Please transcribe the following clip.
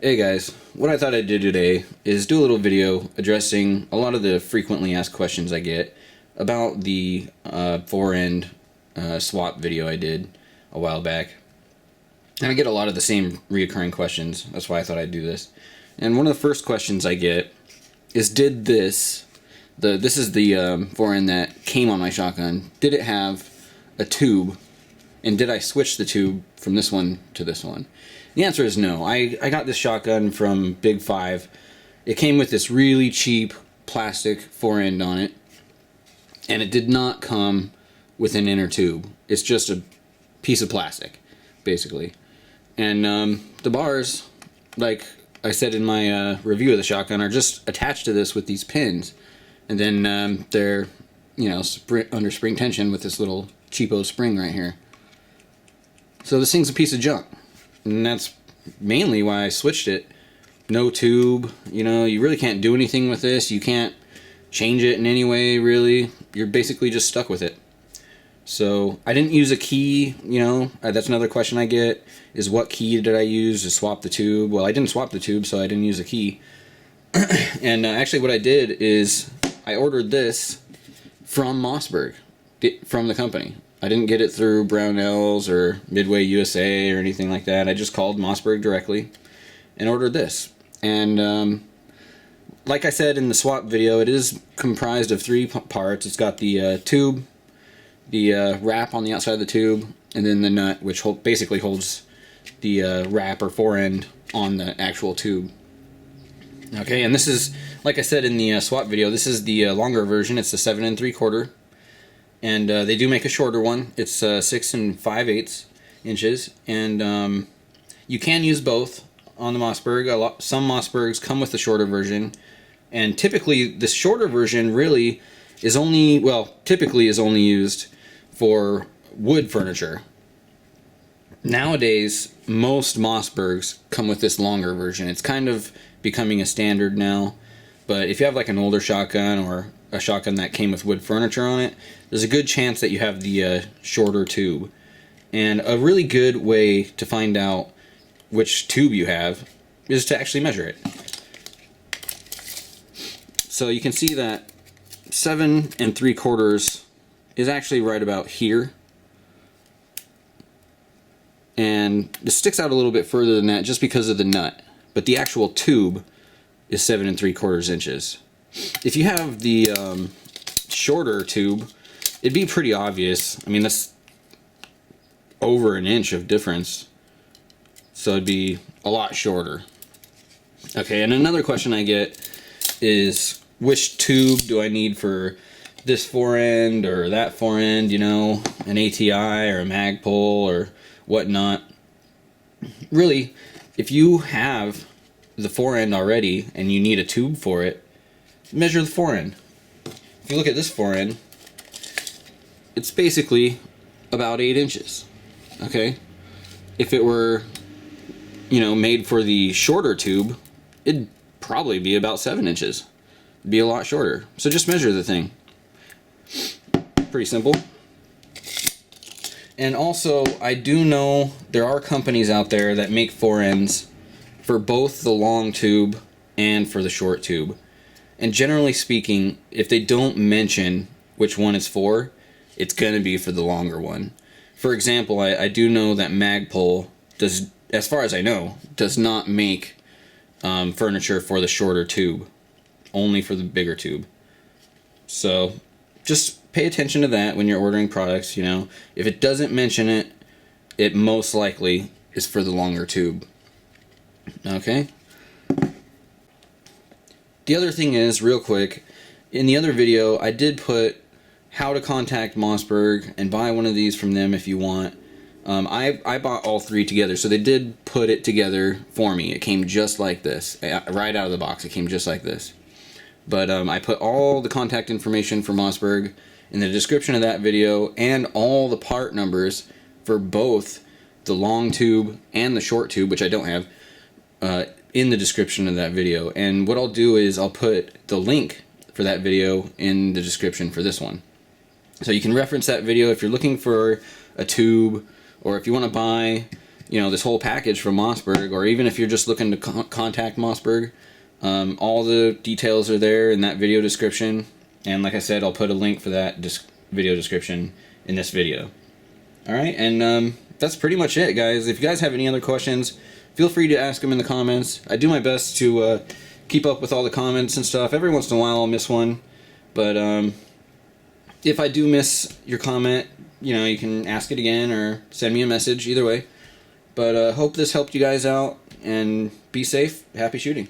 Hey guys, what I thought I'd do today is do a little video addressing a lot of the frequently asked questions I get about the Forend swap video I did a while back. And I get a lot of the same reoccurring questions, that's why I thought I'd do this. And one of the first questions I get is, did this is the Forend that came on my shotgun, did it have a tube, and did I switch the tube from this one to this one? The answer is no. I got this shotgun from Big 5. It came with this really cheap plastic Forend on it, and it did not come with an inner tube. It's just a piece of plastic, basically. And the bars, like I said in my review of the shotgun, are just attached to this with these pins, and then they're, you know, under spring tension with this little cheapo spring right here. So this thing's a piece of junk. And that's mainly why I switched it. No tube, you know, you really can't do anything with this. You can't change it in any way, really. You're basically just stuck with it. So I didn't use a key, you know, that's another question I get, is what key did I use to swap the tube? Well, I didn't swap the tube, so I didn't use a key. And actually what I did is I ordered this from Mossberg, from the company. I didn't get it through Brownells or Midway USA or anything like that. I just called Mossberg directly and ordered this. And like I said in the swap video, it is comprised of 3 parts. It's got the tube, the wrap on the outside of the tube, and then the nut, which basically holds the wrap or forend on the actual tube. Okay, and this is, like I said in the swap video, this is the longer version. It's the 7 3/4. And they do make a shorter one. It's 6 5/8 inches, and you can use both on the Mossberg. Some Mossbergs come with the shorter version, and typically the shorter version really is only, well, typically is only used for wood furniture. Nowadays, most Mossbergs come with this longer version. It's kind of becoming a standard now, but if you have like an older shotgun or a shotgun that came with wood furniture on it, there's a good chance that you have the shorter tube. And a really good way to find out which tube you have is to actually measure it. So you can see that 7 3/4 is actually right about here. And it sticks out a little bit further than that just because of the nut. But the actual tube is 7 3/4 inches. If you have the shorter tube, it'd be pretty obvious. I mean, that's over an inch of difference, so it'd be a lot shorter. Okay, and another question I get is, which tube do I need for this forend or that forend, you know, an ATI or a Magpul or whatnot. Really, if you have the forend already and you need a tube for it, measure the forend. If you look at this forend, it's basically about 8 inches. Okay? If it were, you know, made for the shorter tube, it'd probably be about 7 inches. It'd be a lot shorter. So just measure the thing. Pretty simple. And also, I do know there are companies out there that make forends for both the long tube and for the short tube. And generally speaking, if they don't mention which one it's for, it's going to be for the longer one. For example, I do know that Magpul does, as far as I know, does not make furniture for the shorter tube, only for the bigger tube. So just pay attention to that when you're ordering products. You know, if it doesn't mention it, it most likely is for the longer tube. Okay? The other thing is, real quick, in the other video I did put how to contact Mossberg and buy one of these from them if you want. I bought all 3 together, so they did put it together for me. It came just like this. Right out of the box, it came just like this. But I put all the contact information for Mossberg in the description of that video, and all the part numbers for both the long tube and the short tube, which I don't have, in the description of that video. And what I'll do is I'll put the link for that video in the description for this one. So you can reference that video if you're looking for a tube, or if you want to buy this whole package from Mossberg, or even if you're just looking to contact Mossberg, all the details are there in that video description. And like I said, I'll put a link for that video description in this video. Alright, and that's pretty much it, guys. If you guys have any other questions, feel free to ask them in the comments. I do my best to keep up with all the comments and stuff. Every once in a while I'll miss one. But if I do miss your comment, you can ask it again or send me a message, either way. But hope this helped you guys out, and be safe. Happy shooting.